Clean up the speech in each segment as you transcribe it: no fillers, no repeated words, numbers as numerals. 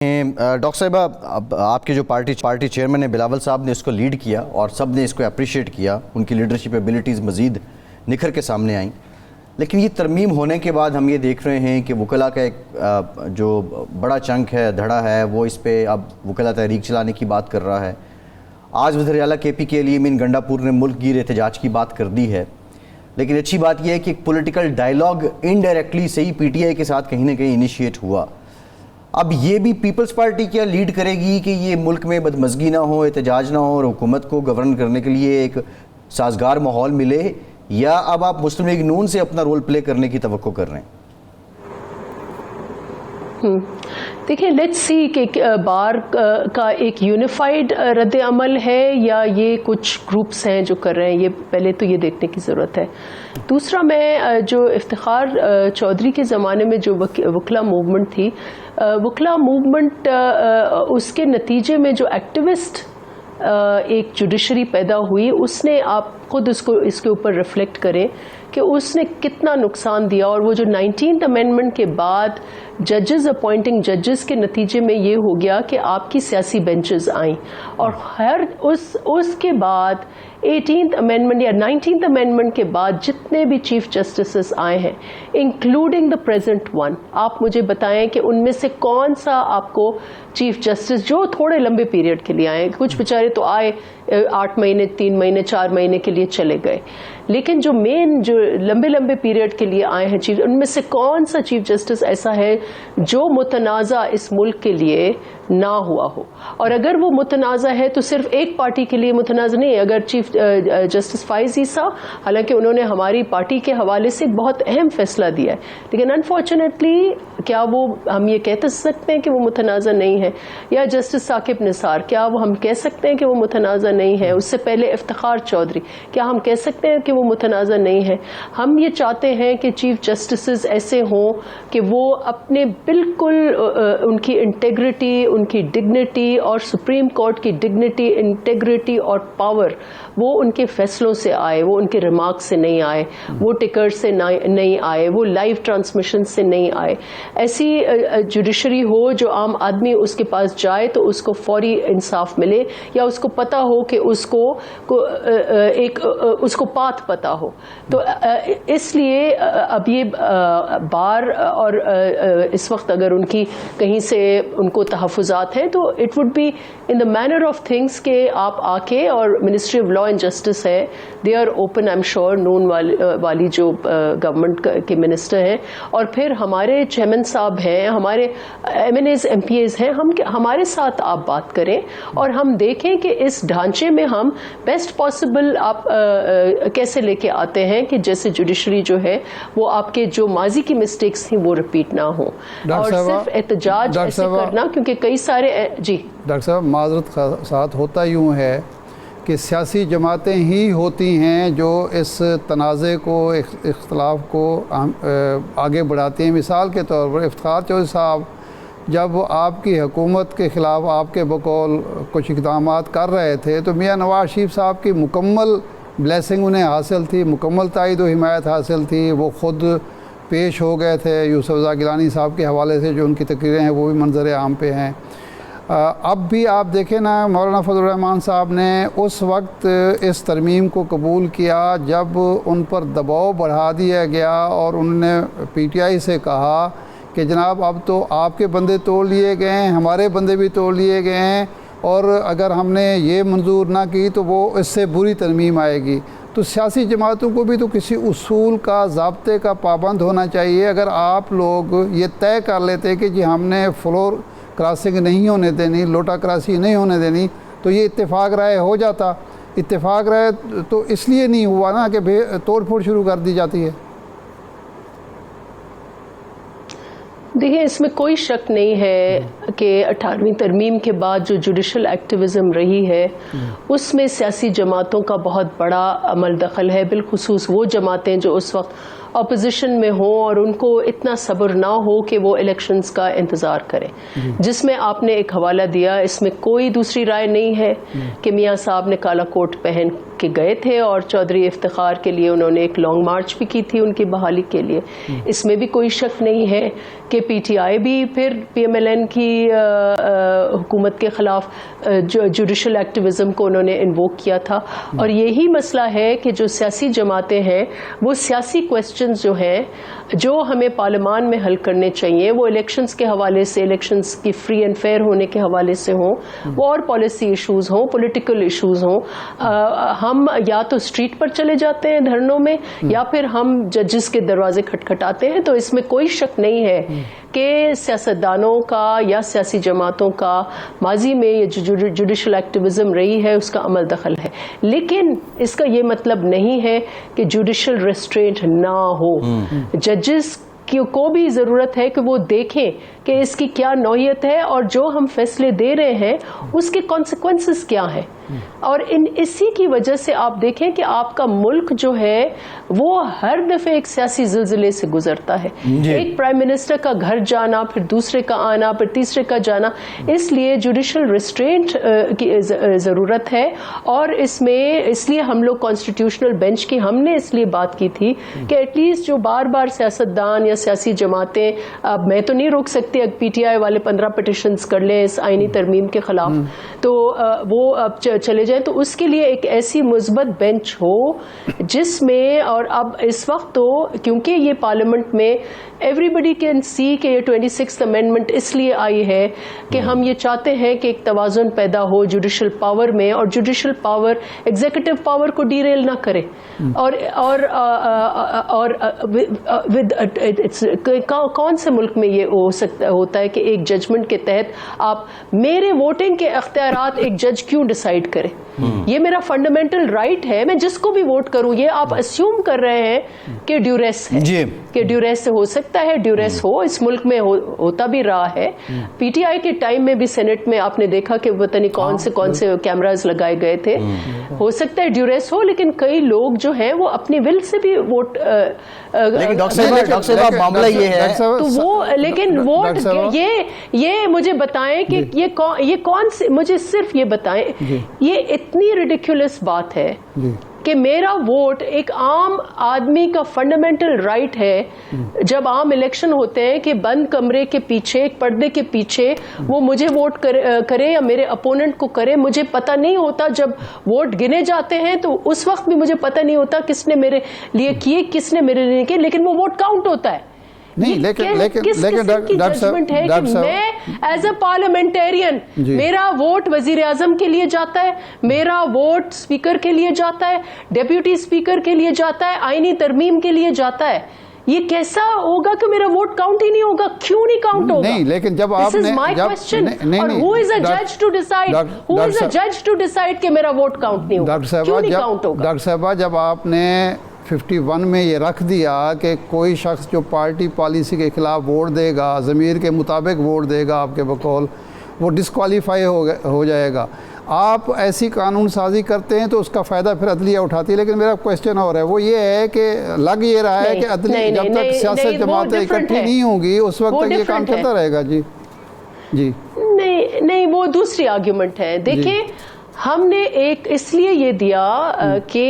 Doctor صاحبہ، آپ کے جو پارٹی چیئرمین ہیں بلاول صاحب نے اس کو لیڈ کیا اور سب نے اس کو اپریشیٹ کیا، ان کی لیڈرشپ ایبلٹیز مزید نکھر کے سامنے آئیں، لیکن یہ ترمیم ہونے کے بعد ہم یہ دیکھ رہے ہیں کہ وکلاء کا ایک جو بڑا چنک ہے، دھڑا ہے، وہ اس پہ اب وکلاء تحریک چلانے کی بات کر رہا ہے۔ آج وزیر اعلیٰ کے پی کے لیے امین گنڈا پور نے ملک گیر احتجاج کی بات کر دی ہے، لیکن اچھی بات یہ ہے کہ ایک پولیٹیکل ڈائیلاگ انڈائریکٹلی سے ہی پی ٹی آئی کے ساتھ کہیں نہ کہیں انیشیٹ ہوا۔ اب یہ بھی پیپلز پارٹی کیا لیڈ کرے گی کہ یہ ملک میں بدمزگی نہ ہو، احتجاج نہ ہو اور حکومت کو گورن کرنے کے لیے ایک سازگار ماحول ملے، یا اب آپ مسلم لیگ نون سے اپنا رول پلے کرنے کی توقع کر رہے ہیں؟ دیکھیں، لیٹس سی کہ بار کا ایک یونیفائڈ رد عمل ہے یا یہ کچھ گروپس ہیں جو کر رہے ہیں، یہ پہلے تو یہ دیکھنے کی ضرورت ہے۔ دوسرا، میں جو افتخار چودھری کے زمانے میں جو وکلا موومنٹ تھی، وکلا موومنٹ اس کے نتیجے میں جو ایکٹیوسٹ ایک جوڈیشری پیدا ہوئی، اس نے آپ خود اس کے اوپر ریفلیکٹ کریں کہ اس نے کتنا نقصان دیا، اور وہ جو 19th امینڈمنٹ کے بعد ججز اپوائنٹنگ ججز کے نتیجے میں یہ ہو گیا کہ آپ کی سیاسی بینچز آئیں، اور ہر اس کے بعد 18th امینڈمنٹ یا 19th امینڈمنٹ کے بعد جتنے بھی چیف جسٹسز آئے ہیں، انکلوڈنگ دا پریزنٹ ون، آپ مجھے بتائیں کہ ان میں سے کون سا آپ کو چیف جسٹس جو تھوڑے لمبے پیریڈ کے لیے آئے، کچھ بیچارے تو آئے 8 مہینے 3 مہینے 4 مہینے کے لیے چلے گئے، لیکن جو مین جو لمبے پیریڈ کے لیے آئے ہیں چیف، ان میں سے کون سا چیف جسٹس ایسا ہے جو متنازع اس ملک کے لیے نہ ہوا ہو؟ اور اگر وہ متنازع ہے تو صرف ایک پارٹی کے لیے متنازع نہیں ہے۔ اگر چیف جسٹس فائز عیسیٰ، حالانکہ انہوں نے ہماری پارٹی کے حوالے سے ایک بہت اہم فیصلہ دیا ہے، لیکن انفارچونیٹلی کیا وہ ہم یہ کہہ سکتے ہیں کہ وہ متنازع نہیں ہے؟ یا جسٹس ثاقب نثار، کیا وہ ہم کہہ سکتے ہیں کہ وہ متنازع نہیں ہے؟ اس سے پہلے افتخار چودھری، کیا ہم کہہ سکتے ہیں کہ وہ متنازع نہیں ہے؟ ہم یہ چاہتے ہیں کہ چیف جسٹسز ایسے ہوں کہ وہ اپنے بالکل ان کی انٹیگریٹی، ان کی ڈگنیٹی اور سپریم کورٹ کی ڈگنیٹی، انٹیگریٹی اور پاور، وہ ان کے فیصلوں سے آئے، وہ ان کے ریمارک سے نہیں آئے، وہ ٹکٹ سے نہیں آئے، وہ لائیو ٹرانسمیشن سے نہیں آئے۔ ایسی جوڈیشری ہو جو عام آدمی اس کے پاس جائے تو اس کو فوری انصاف ملے، یا اس کو پتا ہو کہ اس کو پاتھ پتا ہو۔ تو اس لیے اب یہ بار اور اس وقت اگر ان کی کہیں سے ان کو تحفظات ہیں تو it would be in the manner of things کہ آپ آ کے، اور ministry of law and justice ہے، they are open, I am sure, Noon والی جو گورنمنٹ کے منسٹر ہیں، اور پھر ہمارے چیئرمین صاحب ہیں، ہمارے M N As M P As ہیں، ہمارے ساتھ آپ بات کریں اور ہم دیکھیں کہ اس ڈھانچے میں ہم بیسٹ پاسبل آپ کیسے لے کے آتے ہیں کہ جیسے جوڈیشری جو ہے وہ آپ کے جو ماضی کی مسٹیکس تھیں وہ ریپیٹ نہ ہوں، اور صرف احتجاج ایسے کرنا، کیونکہ کئی سارے جی ڈاکٹر صاحب معذرت ساتھ ہوتا یوں ہے کہ سیاسی جماعتیں ہی ہوتی ہیں جو اس تنازع کو، اختلاف کو آگے بڑھاتی ہیں۔ مثال کے طور پر افتخار چودھری صاحب جب آپ کی حکومت کے خلاف آپ کے بقول کچھ اقدامات کر رہے تھے تو میاں نواز شریف صاحب کی مکمل بلیسنگ انہیں حاصل تھی، مکمل تائید و حمایت حاصل تھی، وہ خود پیش ہو گئے تھے۔ یوسف رضا گیلانی صاحب کے حوالے سے جو ان کی تقریریں ہیں وہ بھی منظر عام پہ ہیں۔ اب بھی آپ دیکھیں نا، مولانا فضل الرحمان صاحب نے اس وقت اس ترمیم کو قبول کیا جب ان پر دباؤ بڑھا دیا گیا، اور انہوں نے پی ٹی آئی سے کہا کہ جناب اب تو آپ کے بندے توڑ لیے گئے ہیں، ہمارے بندے بھی توڑ لیے گئے ہیں، اور اگر ہم نے یہ منظور نہ کی تو وہ اس سے بری ترمیم آئے گی۔ تو سیاسی جماعتوں کو بھی تو کسی اصول کا، ضابطے کا پابند ہونا چاہیے۔ اگر آپ لوگ یہ طے کر لیتے کہ جی ہم نے فلور کراسنگ نہیں ہونے دینی، لوٹا کراسی نہیں ہونے دینی، تو یہ اتفاق رائے ہو جاتا۔ اتفاق رائے تو اس لیے نہیں ہوا نا کہ توڑ پھوڑ شروع کر دی جاتی ہے۔ دیکھیں، اس میں کوئی شک نہیں ہے کہ 18ویں ترمیم کے بعد جو جوڈیشل ایکٹیوزم رہی ہے اس میں سیاسی جماعتوں کا بہت بڑا عمل دخل ہے، بالخصوص وہ جماعتیں جو اس وقت اپوزیشن میں ہوں اور ان کو اتنا صبر نہ ہو کہ وہ الیکشنز کا انتظار کریں، جس میں آپ نے ایک حوالہ دیا۔ اس میں کوئی دوسری رائے نہیں ہے کہ میاں صاحب نے کالا کوٹ پہن کے گئے تھے اور چودھری افتخار کے لیے انہوں نے ایک لانگ مارچ بھی کی تھی ان کی بحالی کے لیے. اس میں بھی کوئی شک نہیں ہے کہ پی ٹی آئی بھی پھر پی ایم ایل این کی حکومت کے خلاف جوڈیشل ایکٹیویزم کو انہوں نے انووک کیا تھا. اور یہی مسئلہ ہے کہ جو سیاسی جماعتیں ہیں وہ سیاسی کویسچنز جو ہیں جو ہمیں پارلیمان میں حل کرنے چاہیے, وہ الیکشنز کے حوالے سے, الیکشنز کی فری اینڈ فیئر ہونے کے حوالے سے ہوں, وہ اور پالیسی ایشوز ہوں, پولیٹیکل ایشوز ہوں. ہم یا تو اسٹریٹ پر چلے جاتے ہیں دھرنوں میں یا پھر ہم ججز کے دروازے کھٹکھٹاتے ہیں. تو اس میں کوئی شک نہیں ہے کہ سیاستدانوں کا یا سیاسی جماعتوں کا ماضی میں یہ جو جوڈیشل ایکٹیویزم رہی ہے اس کا عمل دخل ہے, لیکن اس کا یہ مطلب نہیں ہے کہ جوڈیشل ریسٹرینٹ نہ ہو. ججز کو بھی ضرورت ہے کہ وہ دیکھیں کہ اس کی کیا نوعیت ہے اور جو ہم فیصلے دے رہے ہیں اس کے کانسیکوینسز کیا ہیں. اور اسی کی وجہ سے آپ دیکھیں کہ آپ کا ملک جو ہے وہ ہر دفعہ ایک سیاسی زلزلے سے گزرتا ہے. ایک پرائم منسٹر کا گھر جانا, پھر دوسرے کا آنا, پھر تیسرے کا جانا. اس لیے جوڈیشل ریسٹرینٹ کی ضرورت ہے. اور اس لیے ہم لوگ کانسٹیٹیوشنل بینچ کی ہم نے اس لیے بات کی تھی کہ ایٹ لیسٹ جو بار بار سیاستدان یا سیاسی جماعتیں, اب میں تو نہیں روک سکتی, پی ٹی آئی والے 15 پٹیشنز کر لیں اس آئینی ترمیم کے خلاف, تو وہ اب چلے جائیں. تو اس کے لیے ایک ایسی مثبت بینچ ہو جس میں, اور اب اس وقت تو کیونکہ یہ پارلیمنٹ میں ایوری بڈی کین سی کہ یہ 26th امینڈمنٹ اس لیے آئی ہے کہ ہم یہ چاہتے ہیں کہ ایک توازن پیدا ہو جوڈیشل پاور میں, اور جوڈیشل پاور ایگزیکٹو پاور کو ڈیریل نہ کرے. اور کون سے ملک میں یہ ہوتا ہے کہ ایک ججمنٹ کے تحت آپ میرے ووٹنگ کے اختیارات ایک جج کیوں ڈیسائیڈ کرے؟ یہ میرا فنڈامنٹل رائٹ ہے, میں جس کو بھی ووٹ کروں. یہ آپ اسیوم کر رہے ہیں کہ ڈیوریس ہے, کہ ڈیوریس سے ہو سکتا ہے, ڈیوریس ہو, اس ملک میں ہوتا بھی رہا ہے. پی ٹی آئی کے ٹائم میں بھی سینٹ میں آپ نے دیکھا کہ پتہ نہیں کون سے کیمراز لگائے گئے تھے. ہو سکتا ہے ڈیوریس ہو, لیکن کئی لوگ جو ہیں وہ اپنی ول سے بھی ووٹ, لیکن ڈاکٹر صاحب معاملہ یہ ہے تو وہ, لیکن ووٹ یہ مجھے بتائیں کہ یہ کون سے, مجھے صرف یہ بتائیں, یہ اتنی ریڈیکولس بات ہے کہ میرا ووٹ ایک عام آدمی کا فنڈامنٹل رائٹ ہے. جب عام الیکشن ہوتے ہیں کہ بند کمرے کے پیچھے, ایک پردے کے پیچھے وہ مجھے ووٹ کرے یا میرے اپوننٹ کو کرے, مجھے پتہ نہیں ہوتا. جب ووٹ گنے جاتے ہیں تو اس وقت بھی مجھے پتہ نہیں ہوتا کس نے میرے لیے کیے, کس نے میرے لیے نہیں کیے, لیکن وہ ووٹ کاؤنٹ ہوتا ہے. نہیں, لیکن ججمنٹ ہے کہ میں ایز اے پارلیمنٹیرین میرا ووٹ وزیر اعظم کے لیے جاتا ہے, میرا ووٹ اسپیکر کے لیے جاتا ہے, ڈیپیوٹی اسپیکر کے لیے جاتا ہے, آئینی ترمیم کے لیے جاتا ہے. یہ کیسا ہوگا کہ میرا ووٹ کاؤنٹ ہی نہیں ہوگا؟ کیوں نہیں کاؤنٹ ہوگا؟ نہیں, لیکن جب آپ نے, اور who is a judge to decide? Who is a judge to decide کہ میرا ووٹ کاؤنٹ نہیں ہوگا؟ کیوں نہیں کاؤنٹ ہوگا؟ ڈاکٹر صاحبہ, جب آپ نے 51 میں یہ رکھ دیا کہ کوئی شخص جو پارٹی پالیسی کے خلاف ووٹ دے گا, ضمیر کے مطابق ووٹ دے گا آپ کے بقول, وہ ڈسکوالیفائی ہو جائے گا. آپ ایسی قانون سازی کرتے ہیں تو اس کا فائدہ پھر عدلیہ اٹھاتی ہے. لیکن میرا کویسچن اور ہے, وہ یہ ہے کہ لگ یہ رہا ہے کہ عدلیہ جب تک سیاست جماعتیں اکٹھی نہیں ہوں گی اس وقت تک یہ کام چلتا رہے گا. جی نہیں, وہ دوسری آرگیومنٹ ہے. دیکھیں, ہم نے ایک اس لیے یہ دیا کہ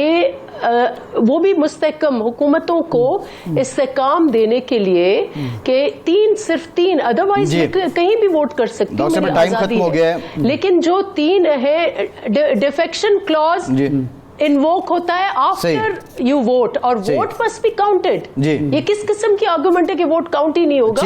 وہ بھی مستحکم حکومتوں کو استحکام دینے کے لیے کہ صرف تین, ادروائز کہیں بھی ووٹ کر سکتی ہوں, میری آزادی ہے. لیکن جو 3 ہے, ڈیفیکشن کلوز انووک ہوتا ہے آفٹر یو ووٹ, اور ووٹ مسٹ بی کاؤنٹڈ. یہ کس قسم کی آرگومنٹ ہے کہ ووٹ کاؤنٹ ہی نہیں ہوگا؟